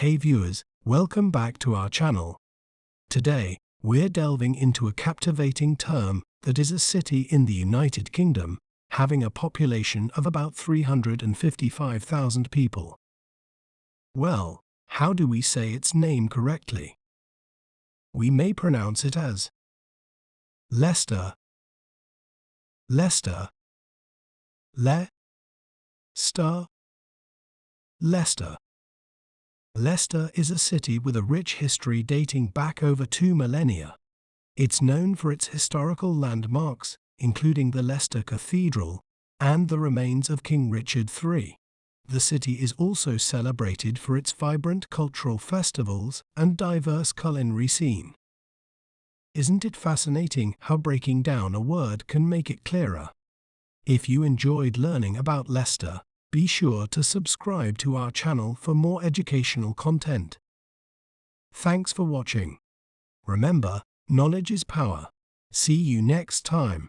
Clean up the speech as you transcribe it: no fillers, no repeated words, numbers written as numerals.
Hey viewers, welcome back to our channel. Today, we're delving into a captivating term that is a city in the United Kingdom, having a population of about 355,000 people. Well, how do we say its name correctly? We may pronounce it as Leicester, Leicester, Le-star, Leicester. Leicester is a city with a rich history dating back over 2 millennia. It's known for its historical landmarks, including the Leicester Cathedral and the remains of King Richard III. The city is also celebrated for its vibrant cultural festivals and diverse culinary scene. Isn't it fascinating how breaking down a word can make it clearer? If you enjoyed learning about Leicester, be sure to subscribe to our channel for more educational content. Thanks for watching. Remember, knowledge is power. See you next time.